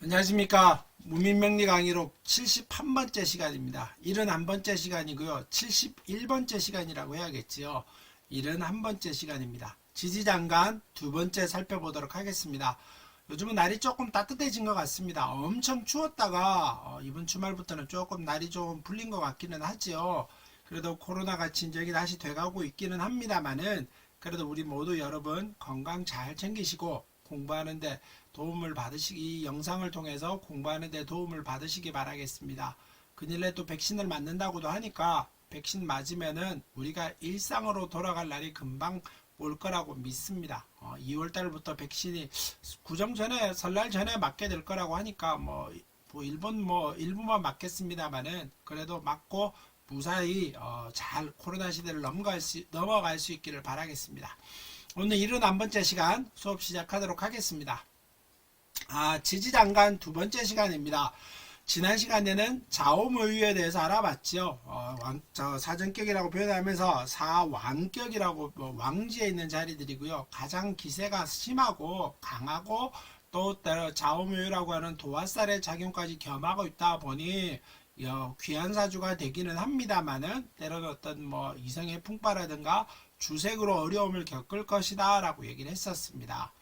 안녕하십니까. 무민명리 강의록 71번째 시간입니다. 71번째 시간이고요. 71번째 시간이라고 해야겠지요. 71번째 시간입니다. 지지장관 두 번째 살펴보도록 하겠습니다. 요즘은 날이 조금 따뜻해진 것 같습니다. 엄청 추웠다가 이번 주말부터는 조금 날이 좀 풀린 것 같기는 하지요. 그래도 코로나가 진정이 다시 돼가고 있기는 합니다만은 그래도 우리 모두 여러분 건강 잘 챙기시고 공부하는데 도움을 받으시기, 이 영상을 통해서 공부하는데 도움을 받으시기 바라겠습니다. 그일에 또 백신을 맞는다고도 하니까 백신 맞으면은 우리가 일상으로 돌아갈 날이 금방 올 거라고 믿습니다. 2월 달부터 백신이 구정 전에 설날 전에 맞게 될 거라고 하니까 일부만 맞겠습니다만은 그래도 맞고 무사히 잘 코로나 시대를 넘어갈 수 있기를 바라겠습니다. 오늘 71번째 시간 수업 시작하도록 하겠습니다. 지지장관 두 번째 시간입니다. 지난 시간에는 좌우무유에 대해서 알아봤죠. 사전격이라고 표현하면서 사왕격이라고 왕지에 있는 자리들이고요. 가장 기세가 심하고 강하고 또 좌우무유라고 하는 도화살의 작용까지 겸하고 있다 보니 귀한 사주가 되기는 합니다만은 때로는 어떤 이성의 풍파라든가 주색으로 어려움을 겪을 것이다 라고 얘기를 했었습니다.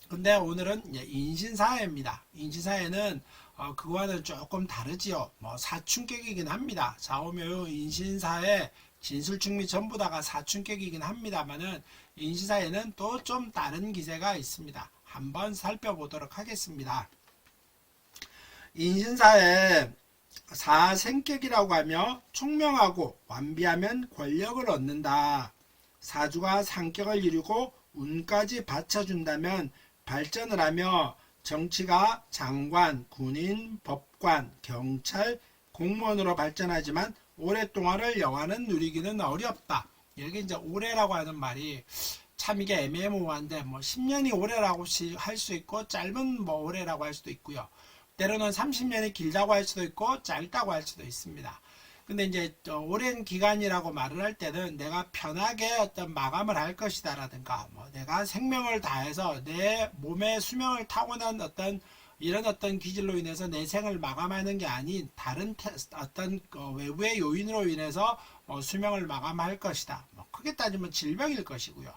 근데 오늘은 인신사해입니다. 인신사해는 그거와는 조금 다르지요. 사춘격이긴 합니다. 좌우묘 인신사해 진술충미 전부 다가 사춘격이긴 합니다만은 인신사해는 또 좀 다른 기세가 있습니다. 한번 살펴보도록 하겠습니다. 인신사해 사생격이라고 하며 총명하고 완비하면 권력을 얻는다. 사주가 상격을 이루고 운까지 받쳐준다면 발전을 하며 정치가 장관, 군인, 법관, 경찰, 공무원으로 발전하지만 오랫동안을 영화는 누리기는 어렵다. 여기 이제 오래라고 하는 말이 참 이게 애매모호한데 10년이 오래라고 할 수 있고 짧은 오래라고 할 수도 있고요. 때로는 30년이 길다고 할 수도 있고 짧다고 할 수도 있습니다. 근데 이제 오랜 기간이라고 말을 할 때는 내가 편하게 어떤 마감을 할 것이다 라든가 내가 생명을 다해서 내 몸의 수명을 타고난 이런 기질로 인해서 내 생을 마감하는 게 아닌 다른 어떤 외부의 요인으로 인해서 수명을 마감할 것이다. 크게 따지면 질병일 것이고요.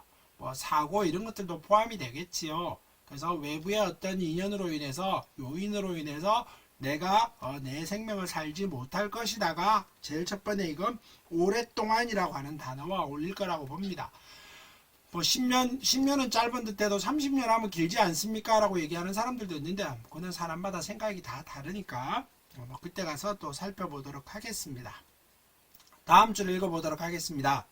사고 이런 것들도 포함이 되겠지요. 그래서 외부의 어떤 인연으로 인해서 요인으로 인해서 내가 내 생명을 살지 못할 것이다가 제일 첫 번째 이건 오랫동안이라고 하는 단어와 어울릴 거라고 봅니다. 10년은 짧은 듯해도 30년 하면 길지 않습니까? 라고 얘기하는 사람들도 있는데 그는 사람마다 생각이 다 다르니까 그때 가서 또 살펴보도록 하겠습니다. 다음 줄 읽어보도록 하겠습니다.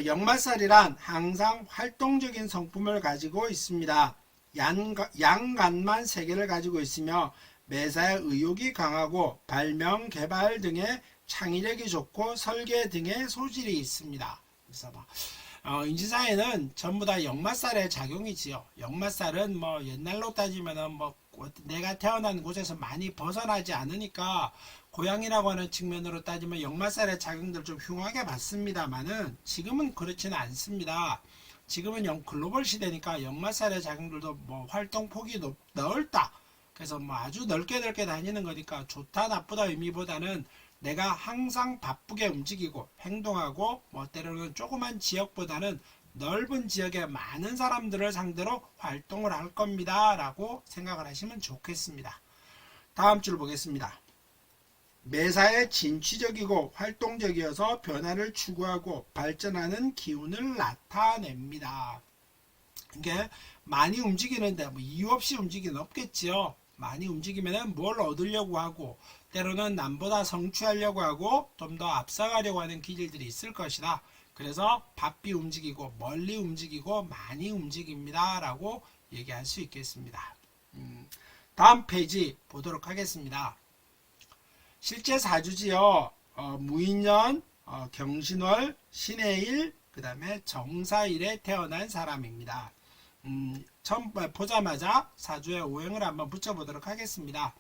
역말살이란 항상 활동적인 성품을 가지고 있습니다. 양간만 3개를 가지고 있으며 매사에 의욕이 강하고 발명, 개발 등의 창의력이 좋고 설계 등의 소질이 있습니다. 그래서 인지사에는 전부 다 역마살의 작용이지요. 역마살은 옛날로 따지면은 내가 태어난 곳에서 많이 벗어나지 않으니까 고향이라고 하는 측면으로 따지면 역마살의 작용들 좀 흉하게 봤습니다만은 지금은 그렇지는 않습니다. 지금은 글로벌 시대니까 역마살의 작용들도 활동 폭이 넓다. 그래서 아주 넓게 다니는 거니까 좋다 나쁘다 의미보다는 내가 항상 바쁘게 움직이고 행동하고 때로는 조그만 지역보다는 넓은 지역에 많은 사람들을 상대로 활동을 할 겁니다 라고 생각을 하시면 좋겠습니다. 다음 줄 보겠습니다. 매사에 진취적이고 활동적이어서 변화를 추구하고 발전하는 기운을 나타냅니다. 이게 많이 움직이는데 이유 없이 움직이는 없겠지요. 많이 움직이면 뭘 얻으려고 하고 때로는 남보다 성취하려고 하고 좀 더 앞서가려고 하는 기질들이 있을 것이다. 그래서 바삐 움직이고 멀리 움직이고 많이 움직입니다 라고 얘기할 수 있겠습니다. 다음 페이지 보도록 하겠습니다. 실제 사주지요. 무인년, 경신월, 신해일, 그 다음에 정사일에 태어난 사람입니다. 처음 보자마자 사주의 오행을 한번 붙여보도록 하겠습니다.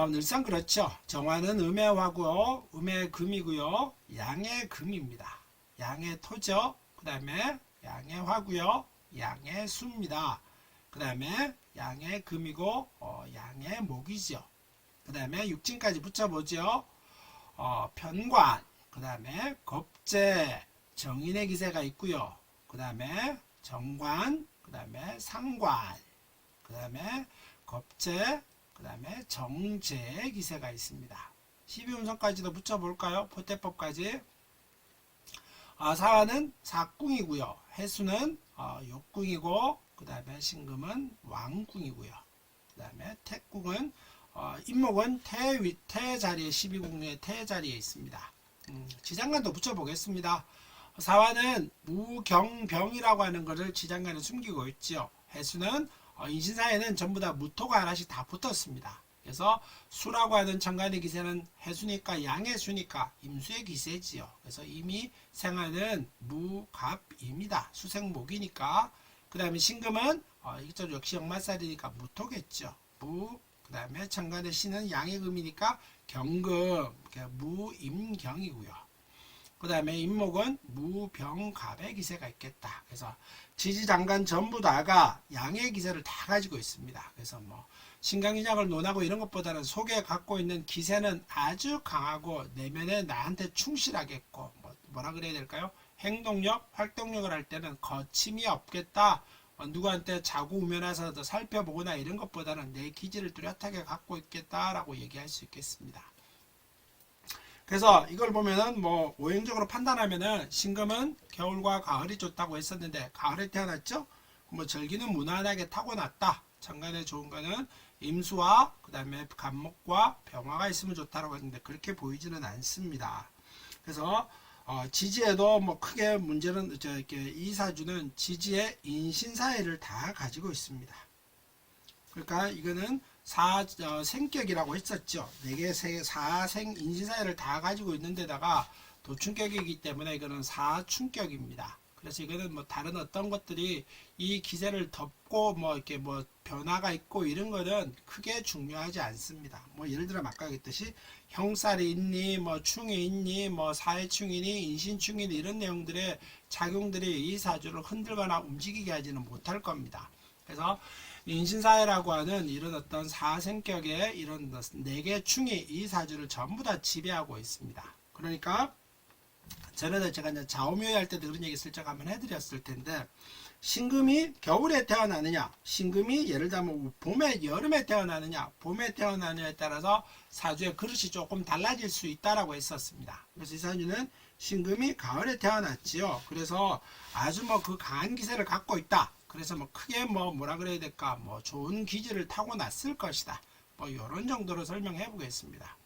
늘상 그렇죠. 정화는 음의 화고요. 음의 금이고요. 양의 금입니다. 양의 토죠. 그 다음에 양의 화고요. 양의 수입니다. 그 다음에 양의 금이고 양의 목이죠. 그 다음에 육진까지 붙여보죠. 편관, 그 다음에 겁재, 정인의 기세가 있고요. 그 다음에 정관, 그 다음에 상관, 그 다음에 겁재, 그 다음에 정제의 기세가 있습니다. 12운성까지도 붙여볼까요? 포태법까지. 사화는 사궁이고요. 해수는 욕궁이고, 그 다음에 신금은 왕궁이고요. 그 다음에 태궁은 임목은 태 자리에 12궁의 태 자리에 있습니다. 지장간도 붙여보겠습니다. 사화는 무경병이라고 하는 것을 지장간에 숨기고 있죠. 해수는 인신사에는 전부 다 무토가 하나씩 다 붙었습니다. 그래서 수라고 하는 천간의 기세는 해수니까 양의 수니까 임수의 기세지요. 그래서 임이 생하는 무갑입니다. 수생목이니까. 그 다음에 신금은 이쪽 역시 역마살이니까 무토겠죠. 그 다음에 천간의 신은 양의 금이니까 경금, 무임경이고요. 그 다음에 임목은 무병갑의 기세가 있겠다. 그래서 지지장간 전부 다가 양의 기세를 다 가지고 있습니다. 그래서 뭐 신강인약을 논하고 이런 것보다는 속에 갖고 있는 기세는 아주 강하고 내면에 나한테 충실하겠고 뭐라 그래야 될까요? 행동력, 활동력을 할 때는 거침이 없겠다. 누구한테 자고 우면해서 살펴보거나 이런 것보다는 내 기질을 뚜렷하게 갖고 있겠다라고 얘기할 수 있겠습니다. 그래서 이걸 보면은 뭐 오행적으로 판단하면은 신금은 겨울과 가을이 좋다고 했었는데 가을에 태어났죠? 뭐 절기는 무난하게 타고났다. 천간에 좋은 거는 임수와 그 다음에 간목과 병화가 있으면 좋다라고 했는데 그렇게 보이지는 않습니다. 그래서 지지에도 뭐 크게 문제는 이 사주는 지지의 인신사회를 다 가지고 있습니다. 그러니까 이거는 생격이라고 했었죠. 4개 사생 인신사회를 다 가지고 있는 데다가 도충격이기 때문에 이거는 사충격입니다. 그래서 이거는 뭐 다른 어떤 것들이 이 기세를 덮고 뭐 이렇게 뭐 변화가 있고 이런 거는 크게 중요하지 않습니다. 뭐 예를 들어 아까 했듯이 형살이 있니 뭐 충이 있니 뭐 사회충이니 인신충이니 이런 내용들의 작용들이 이 사주를 흔들거나 움직이게 하지는 못할 겁니다. 그래서 인신사회라고 하는 이런 어떤 사생격의 이런 4개 충이 이 사주를 전부 다 지배하고 있습니다. 그러니까 전에도 제가 이제 좌우묘의 할 때도 그런 얘기 슬쩍 한번 해드렸을 텐데 신금이 겨울에 태어나느냐 신금이 예를 들면 봄에 여름에 태어나느냐 봄에 태어나느냐에 따라서 사주의 그릇이 조금 달라질 수 있다라고 했었습니다. 그래서 이 사주는 신금이 가을에 태어났지요. 그래서 아주 뭐 그 강한 기세를 갖고 있다. 그래서 뭐 크게 뭐라 그래야 될까 뭐 좋은 기질을 타고났을 것이다. 뭐 이런 정도로 설명해 보겠습니다.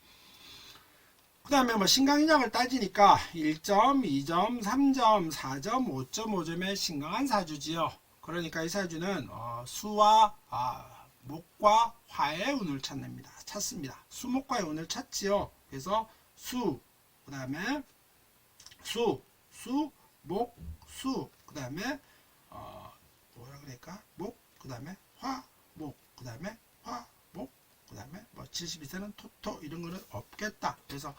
그 다음에 뭐 신강인약을 따지니까 1점, 2점, 3점, 4점, 5.5점의 신강한 사주지요. 그러니까 이 사주는 수와 목과 화의 운을 찾습니다. 수목과의 운을 찾지요. 그래서 수, 그 다음에 목, 그 다음에 뭐라 그럴까? 목, 그 다음에 화, 목, 그 다음에 화, 목, 그 다음에 뭐 72세는 토토 이런 거는 없겠다. 그래서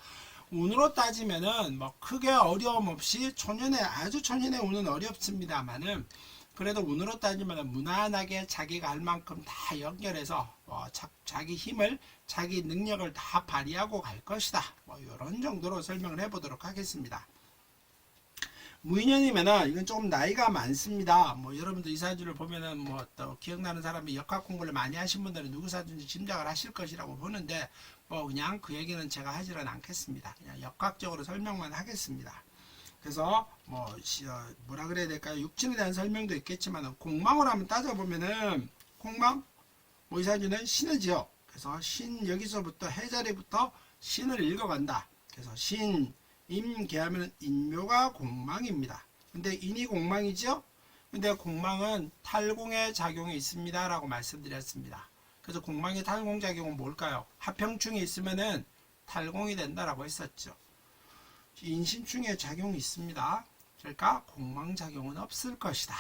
운으로 따지면은 뭐 크게 어려움 없이 아주 초년의 운은 어렵습니다만은 그래도 운으로 따지면 무난하게 자기가 할 만큼 다 연결해서 자기 힘을 자기 능력을 다 발휘하고 갈 것이다. 뭐 이런 정도로 설명을 해보도록 하겠습니다. 무인년이면은 이건 조금 나이가 많습니다. 뭐 여러분들 이 사주를 보면은 뭐 또 기억나는 사람이 역학 공부를 많이 하신 분들은 누구 사주인지 짐작을 하실 것이라고 보는데 뭐 그냥 그 얘기는 제가 하지는 않겠습니다. 그냥 역학적으로 설명만 하겠습니다. 그래서 뭐라 그래야 될까요? 육친에 대한 설명도 있겠지만 공망을 한번 따져보면은 공망 뭐 이 사주는 신이지요. 그래서 신 여기서부터 해자리부터 신을 읽어간다. 그래서 신 임계하면 인묘가 공망입니다. 근데 인이 공망이죠? 근데 공망은 탈공의 작용이 있습니다. 라고 말씀드렸습니다. 그래서 공망의 탈공작용은 뭘까요? 합형충이 있으면은 탈공이 된다라고 했었죠. 인신충의 작용이 있습니다. 그러니까 공망작용은 없을 것이다.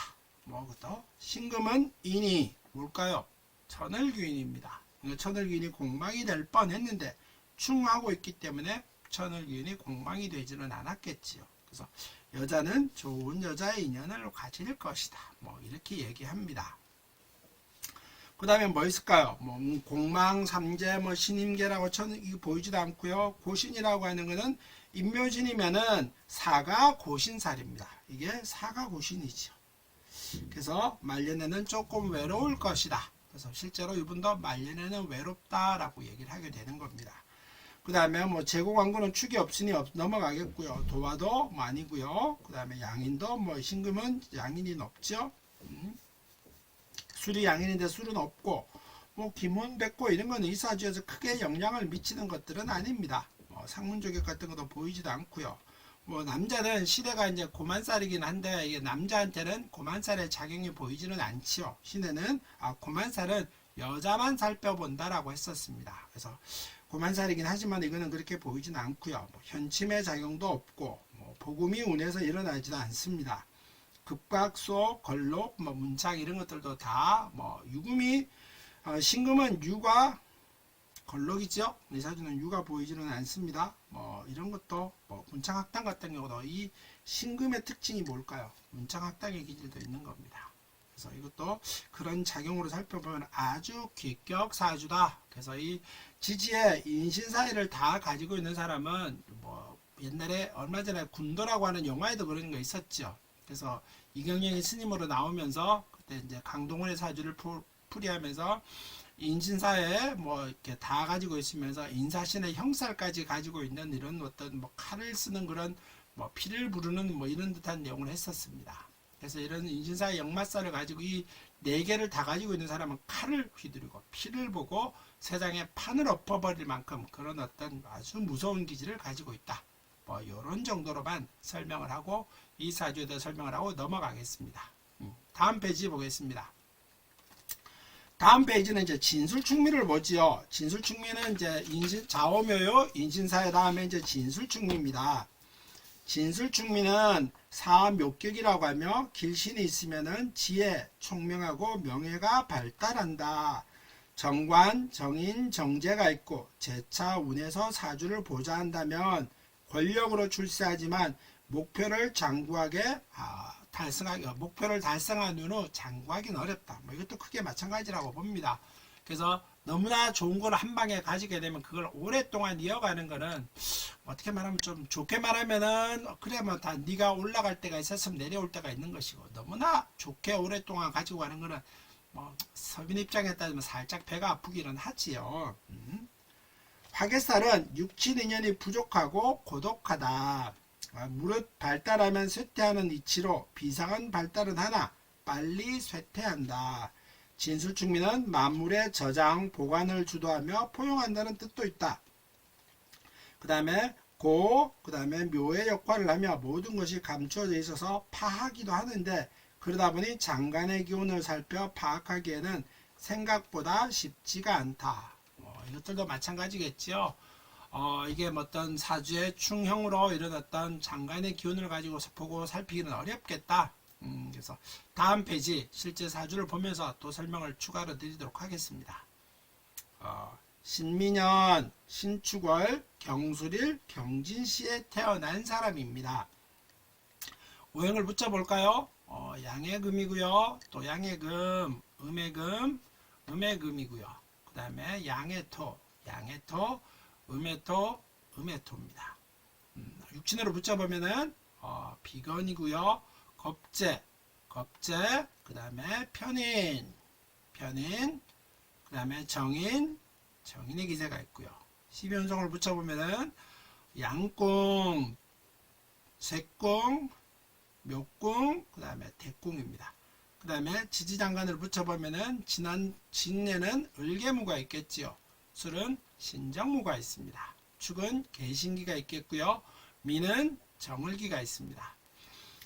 뭐부터? 신금은 인이 뭘까요? 천을귀인입니다. 천을귀인이 공망이 될 뻔했는데 충하고 있기 때문에 천을귀인이 공망이 되지는 않았겠지요. 그래서 여자는 좋은 여자의 인연을 가질 것이다. 뭐 이렇게 얘기합니다. 그 다음에 뭐 있을까요? 뭐 공망, 삼재, 뭐 신임계라고 저는 이거 보이지도 않고요. 고신이라고 하는 거는 인묘진이면은 사가 고신살입니다. 이게 사가 고신이죠. 그래서 말년에는 조금 외로울 것이다. 그래서 실제로 이분도 말년에는 외롭다라고 얘기를 하게 되는 겁니다. 그 다음에 뭐 제고광구는 축이 없으니 넘어가겠고요. 도화도 뭐 아니고요. 그 다음에 양인도 뭐 신금은 양인이 높죠. 술이 양인인데 술은 없고 뭐 기문, 백고 이런 거는 이 사주에서 크게 영향을 미치는 것들은 아닙니다. 뭐 상문조격 같은 것도 보이지도 않고요. 뭐 남자는 시대가 이제 고만살이긴 한데 이게 남자한테는 고만살의 작용이 보이지는 않지요. 시대는 고만살은 여자만 살펴본다라고 했었습니다. 그래서 고만살이긴 하지만 이거는 그렇게 보이지는 않고요. 뭐 현침의 작용도 없고 뭐 복음이 운에서 일어나지도 않습니다. 급각소, 걸록, 뭐 문착 이런 것들도 다 뭐 유금이 신금은 유가 걸록이죠. 이 사주는 유가 보이지는 않습니다. 뭐 이런 것도 뭐 문창학당 같은 경우도 이 신금의 특징이 뭘까요? 문창학당의 기질도 있는 겁니다. 그래서 이것도 그런 작용으로 살펴보면 아주 귀격 사주다. 그래서 이 지지의 인신사회를 다 가지고 있는 사람은 뭐 옛날에 얼마 전에 군도라고 하는 영화에도 그런 거 있었죠. 그래서 이경영이 스님으로 나오면서 그때 이제 강동원의 사주를 풀이하면서 인신사에 뭐 이렇게 다 가지고 있으면서 인사신의 형살까지 가지고 있는 이런 어떤 뭐 칼을 쓰는 그런 뭐 피를 부르는 뭐 이런 듯한 내용을 했었습니다. 그래서 이런 인신사의 역마살을 가지고 이 네 개를 다 가지고 있는 사람은 칼을 휘두르고 피를 보고 세상에 판을 엎어버릴 만큼 그런 어떤 아주 무서운 기질을 가지고 있다. 뭐 이런 정도로만 설명을 하고 이 사주에 대해 설명을 하고 넘어가겠습니다. 다음 페이지 보겠습니다. 다음 페이지는 이제 진술충미를 보지요. 진술충미는 이제 좌오묘요 인신사의 다음에 이제 진술충미입니다. 진술충미는 사묘격이라고 하며 길신이 있으면은 지혜, 총명하고 명예가 발달한다. 정관, 정인, 정제가 있고 재차 운에서 사주를 보좌한다면 권력으로 출세하지만 목표를 달성한 후 장구하기는 어렵다. 뭐 이것도 크게 마찬가지라고 봅니다. 그래서 너무나 좋은 걸 한 방에 가지게 되면 그걸 오랫동안 이어가는 거는 어떻게 말하면 좀 좋게 말하면은 그래 뭐 다 네가 올라갈 때가 있었으면 내려올 때가 있는 것이고 너무나 좋게 오랫동안 가지고 가는 거는 뭐 서민 입장에 따지면 살짝 배가 아프기는 하지요. 화개살은 육친인연이 부족하고 고독하다. 무릇 발달하면 쇠퇴하는 이치로 비상한 발달은 하나 빨리 쇠퇴한다. 진술충미는 만물의 저장, 보관을 주도하며 포용한다는 뜻도 있다. 그 다음에 그 다음에 묘의 역할을 하며 모든 것이 감추어져 있어서 파하기도 하는데 그러다 보니 장간의 기운을 살펴 파악하기에는 생각보다 쉽지가 않다. 이것들도 마찬가지겠지요. 이게 어떤 사주의 충형으로 이런 어떤 장간의 기운을 가지고 보고 살피기는 어렵겠다. 그래서 다음 페이지 실제 사주를 보면서 또 설명을 추가로 드리도록 하겠습니다. 신민년, 신축월, 경술일, 경진시에 태어난 사람입니다. 오행을 붙여볼까요? 양의 금이고요. 또 양의 금, 음의 금, 음의 금이고요. 그 다음에 양의 토, 음의 토, 음의 토입니다. 육친으로 붙여보면은 비건이고요. 겁재, 그 다음에 편인, 그 다음에 정인의 기세가 있고요. 12연성을 붙여보면은 양궁, 쇠궁, 묘궁, 그 다음에 대궁입니다. 그 다음에 지지장간을 붙여보면은 진에는 을개무가 있겠지요. 술은 신정무가 있습니다. 축은 개신기가 있겠고요. 미는 정을기가 있습니다.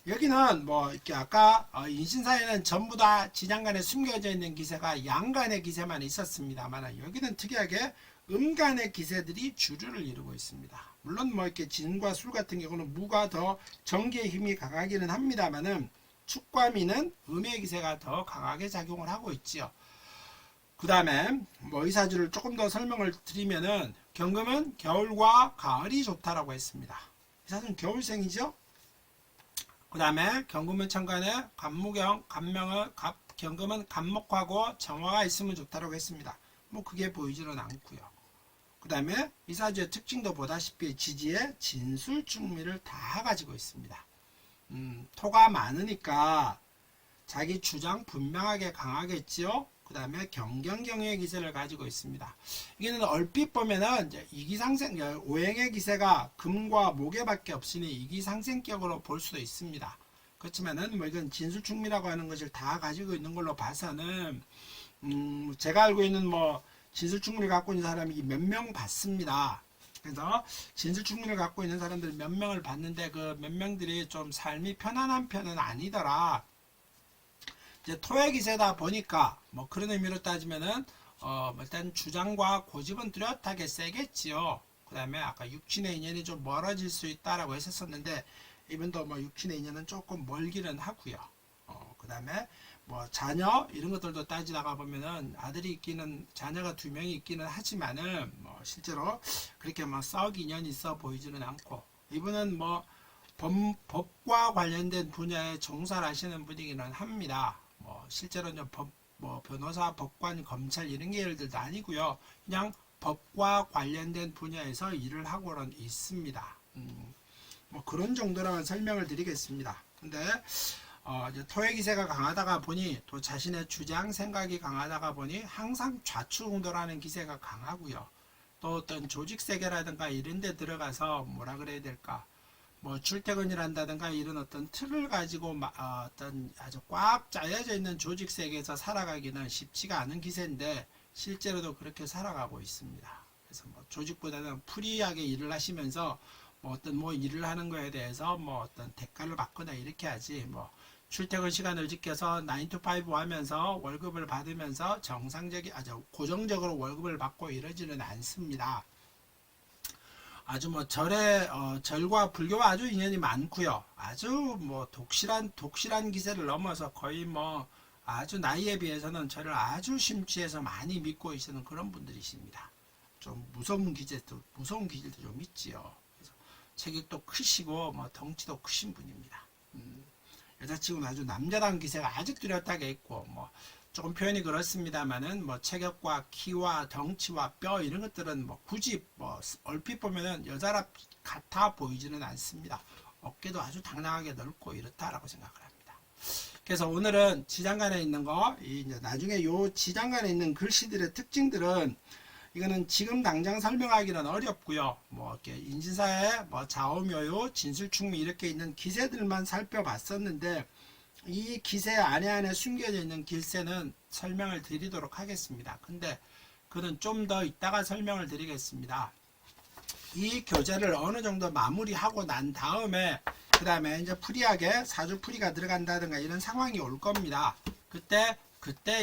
여기는 뭐 이렇게 아까 인신사에는 전부 다 지장간에 숨겨져 있는 기세가 양간의 기세만 있었습니다만 여기는 특이하게 음간의 기세들이 주류를 이루고 있습니다. 물론 뭐 이렇게 진과 술 같은 경우는 무가 더 정기의 힘이 강하기는 합니다만은 축과 미는 음의 기세가 더 강하게 작용을 하고 있지요. 그 다음에 뭐 이 사주를 조금 더 설명을 드리면은 경금은 겨울과 가을이 좋다라고 했습니다. 이 사주는 겨울생이죠. 그 다음에 경금은 천간에 간무경, 경금은 간목하고 정화가 있으면 좋다고 했습니다. 뭐 그게 보이지는 않고요. 그 다음에 이 사주의 특징도 보다시피 지지에 진술충미를 다 가지고 있습니다. 토가 많으니까 자기 주장 분명하게 강하겠지요. 그 다음에 경경경의 기세를 가지고 있습니다. 이게는 얼핏 보면은 이기상생, 오행의 기세가 금과 목에밖에 없으니 이기상생격으로 볼 수도 있습니다. 그렇지만은 뭐 이건 진술충미라고 하는 것을 다 가지고 있는 걸로 봐서는 제가 알고 있는 뭐 진술충미를 갖고 있는 사람이 몇 명 봤습니다. 그래서 진술충미를 갖고 있는 사람들 몇 명을 봤는데 그 몇 명들이 좀 삶이 편안한 편은 아니더라. 이제 토의 기세다 보니까 뭐 그런 의미로 따지면은 일단 주장과 고집은 뚜렷하게 세겠지요. 그 다음에 아까 육친의 인연이 좀 멀어질 수 있다라고 했었는데 이분도 뭐 육친의 인연은 조금 멀기는 하고요. 그 다음에 뭐 자녀 이런 것들도 따지다가 보면은 아들이 있기는 자녀가 2명이 있기는 하지만은 뭐 실제로 그렇게 뭐 썩 인연이 있어 보이지는 않고 이분은 뭐 법과 관련된 분야에 종사를 하시는 분이기는 합니다. 뭐 실제로는 뭐 변호사, 법관, 검찰 이런 계열들도 아니고요. 그냥 법과 관련된 분야에서 일을 하고는 있습니다. 뭐 그런 정도라는 설명을 드리겠습니다. 근데 이제 토의 기세가 강하다가 보니 또 자신의 주장 생각이 강하다가 보니 항상 좌충우돌하는 기세가 강하고요. 또 어떤 조직 세계라든가 이런 데 들어가서 뭐라 그래야 될까? 뭐 출퇴근을 한다든가 이런 어떤 틀을 가지고 어떤 아주 꽉 짜여져 있는 조직 세계에서 살아가기는 쉽지가 않은 기세인데 실제로도 그렇게 살아가고 있습니다. 그래서 뭐 조직보다는 프리하게 일을 하시면서 뭐 어떤 뭐 일을 하는 거에 대해서 뭐 어떤 대가를 받거나 이렇게 하지 뭐 출퇴근 시간을 지켜서 9 to 5 하면서 월급을 받으면서 정상적인 아주 고정적으로 월급을 받고 이러지는 않습니다. 아주 뭐 절과 불교와 아주 인연이 많고요. 아주 뭐 독실한 기세를 넘어서 거의 뭐 아주 나이에 비해서는 저를 아주 심취해서 많이 믿고 계시는 그런 분들이십니다. 좀 무서운 기질도 좀 있지요. 그래서 체격도 크시고 뭐 덩치도 크신 분입니다. 여자친구는 아주 남자다운 기세가 아주 뚜렷하게 있고 뭐 조금 표현이 그렇습니다만은 뭐 체격과 키와 덩치와 뼈 이런 것들은 뭐 굳이 뭐 얼핏 보면은 여자라 같아 보이지는 않습니다. 어깨도 아주 당당하게 넓고 이렇다라고 생각을 합니다. 그래서 오늘은 지장간에 있는 거, 이제 나중에 요 지장간에 있는 글씨들의 특징들은 이거는 지금 당장 설명하기는 어렵고요. 뭐 이렇게 인신사에 뭐 좌우묘유, 진술충미 이렇게 있는 기세들만 살펴봤었는데 이 기세 안에 숨겨져 있는 길세는 설명을 드리도록 하겠습니다. 근데 그는 좀 더 이따가 설명을 드리겠습니다. 이 교재를 어느 정도 마무리하고 난 다음에 그 다음에 이제 프리하게 사주 풀이가 들어간다든가 이런 상황이 올 겁니다. 그때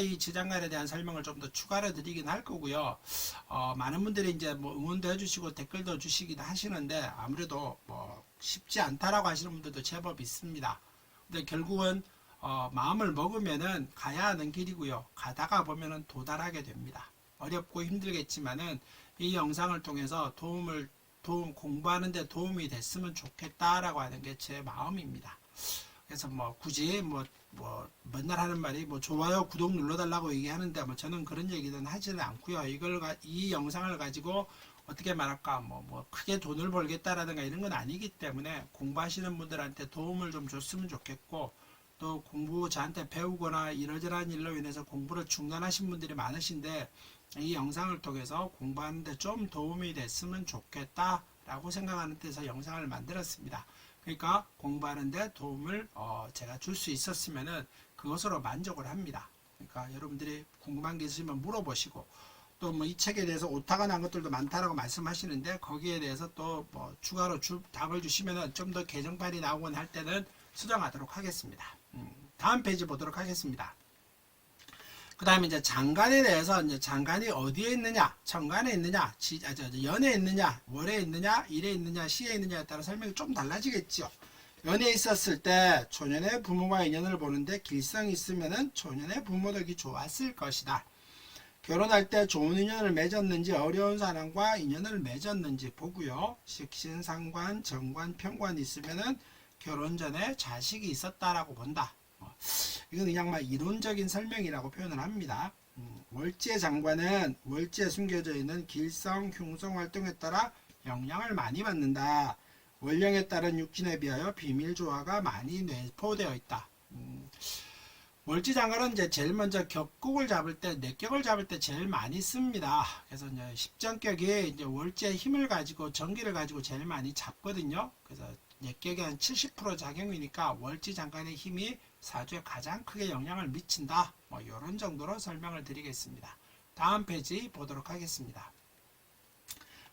이 지장간에 대한 설명을 좀 더 추가로 드리긴 할 거고요. 많은 분들이 이제 뭐 응원도 해주시고 댓글도 주시긴 하시는데 아무래도 뭐 쉽지 않다라고 하시는 분들도 제법 있습니다. 근데 결국은 마음을 먹으면은 가야 하는 길이고요. 가다가 보면은 도달하게 됩니다. 어렵고 힘들겠지만은 이 영상을 통해서 공부하는 데 도움이 됐으면 좋겠다라고 하는 게 제 마음입니다. 그래서 뭐 굳이 뭐 맨날 하는 말이 뭐 좋아요 구독 눌러달라고 얘기하는데 뭐 저는 그런 얘기는 하지는 않고요. 이 영상을 가지고 어떻게 말할까 뭐 크게 돈을 벌겠다라든가 이런 건 아니기 때문에 공부하시는 분들한테 도움을 좀 줬으면 좋겠고 또 공부 저한테 배우거나 이러저러한 일로 인해서 공부를 중단하신 분들이 많으신데 이 영상을 통해서 공부하는데 좀 도움이 됐으면 좋겠다라고 생각하는 데서 영상을 만들었습니다. 그러니까 공부하는데 도움을 제가 줄 수 있었으면은 그것으로 만족을 합니다. 그러니까 여러분들이 궁금한 게 있으시면 물어보시고 또 뭐 이 책에 대해서 오타가 난 것들도 많다라고 말씀하시는데 거기에 대해서 또 뭐 추가로 답을 주시면은 좀 더 개정판이 나오곤 할 때는 수정하도록 하겠습니다. 다음 페이지 보도록 하겠습니다. 그 다음에 이제 장간에 대해서 이제 장간이 어디에 있느냐, 천간에 있느냐, 연에 있느냐, 월에 있느냐, 일에 있느냐, 시에 있느냐에 따라 설명이 좀 달라지겠죠. 연에 있었을 때 초년의 부모와 인연을 보는데 길성이 있으면은 초년의 부모덕이 좋았을 것이다. 결혼할 때 좋은 인연을 맺었는지 어려운 사람과 인연을 맺었는지 보고요. 식신상관, 정관, 편관이 있으면은 결혼 전에 자식이 있었다라고 본다. 이건 그냥 막 이론적인 설명이라고 표현을 합니다. 월지의 장관은 월지에 숨겨져 있는 길성, 흉성 활동에 따라 영향을 많이 받는다. 월령에 따른 육진에 비하여 비밀 조화가 많이 내포되어 있다. 월지 장관은 이제 제일 먼저 격국을 잡을 때, 내격을 잡을 때 제일 많이 씁니다. 그래서 이제 십전격이 이제 월지의 힘을 가지고 전기를 가지고 제일 많이 잡거든요. 그래서 내격이 한 70% 작용이니까 월지 장관의 힘이 사주에 가장 크게 영향을 미친다. 뭐 이런 정도로 설명을 드리겠습니다. 다음 페이지 보도록 하겠습니다.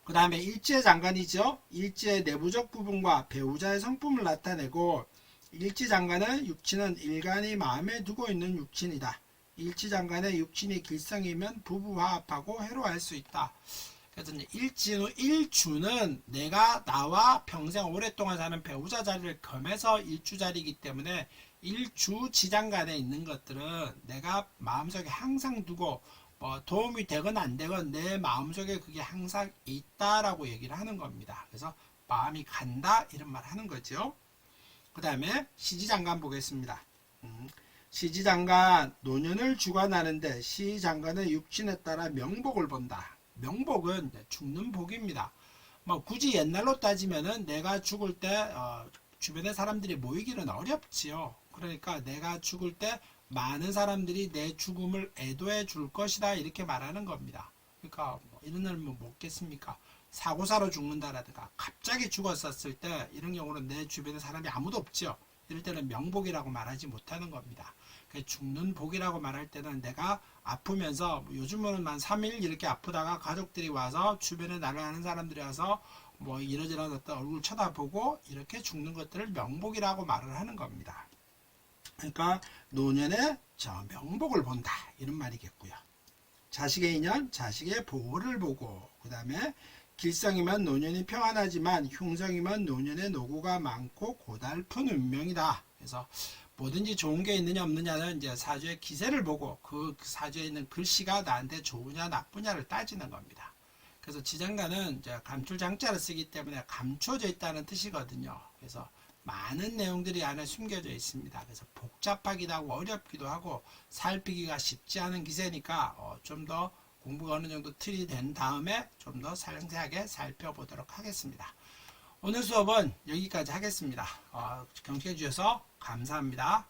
그 다음에 일지의 장관이죠. 일지의 내부적 부분과 배우자의 성품을 나타내고, 일지장관은 육친은 일간이 마음에 두고 있는 육친이다. 일지장관의 육친이 길성이면 부부화합하고 해로할 수 있다. 그래서 이제 일주는 내가 나와 평생 오랫동안 사는 배우자 자리를 겸해서 일주 자리이기 때문에 일주 지장간에 있는 것들은 내가 마음속에 항상 두고 뭐 도움이 되건 안 되건 내 마음속에 그게 항상 있다라고 얘기를 하는 겁니다. 그래서 마음이 간다 이런 말 하는 거죠. 그 다음에 시지장관 보겠습니다. 시지장관 노년을 주관하는데 시장관의 육친에 따라 명복을 본다. 명복은 죽는 복입니다. 뭐 굳이 옛날로 따지면은 내가 죽을 때 주변의 사람들이 모이기는 어렵지요. 그러니까 내가 죽을 때 많은 사람들이 내 죽음을 애도해 줄 것이다 이렇게 말하는 겁니다. 그러니까 뭐 이런 날 뭐 먹겠습니까? 사고사로 죽는다라든가 갑자기 죽었었을 때 이런 경우는 내 주변에 사람이 아무도 없죠. 이럴 때는 명복이라고 말하지 못하는 겁니다. 죽는 복이라고 말할 때는 내가 아프면서 요즘은 한 3일 이렇게 아프다가 가족들이 와서 주변에 나를 아는 사람들이 와서 뭐 이러저런 어떤 얼굴 쳐다보고 이렇게 죽는 것들을 명복이라고 말을 하는 겁니다. 그러니까 노년에 저 명복을 본다 이런 말이겠고요. 자식의 인연, 자식의 보호를 보고 그 다음에 길성이면 노년이 평안하지만 흉성이면 노년의 노고가 많고 고달픈 운명이다. 그래서 뭐든지 좋은 게 있느냐 없느냐는 이제 사주의 기세를 보고 그 사주에 있는 글씨가 나한테 좋으냐 나쁘냐를 따지는 겁니다. 그래서 지장간은 이제 감출장자를 쓰기 때문에 감춰져 있다는 뜻이거든요. 그래서 많은 내용들이 안에 숨겨져 있습니다. 그래서 복잡하기도 하고 어렵기도 하고 살피기가 쉽지 않은 기세니까 좀 더 공부가 어느 정도 틀이 된 다음에 좀 더 상세하게 살펴보도록 하겠습니다. 오늘 수업은 여기까지 하겠습니다. 경청해 주셔서 감사합니다.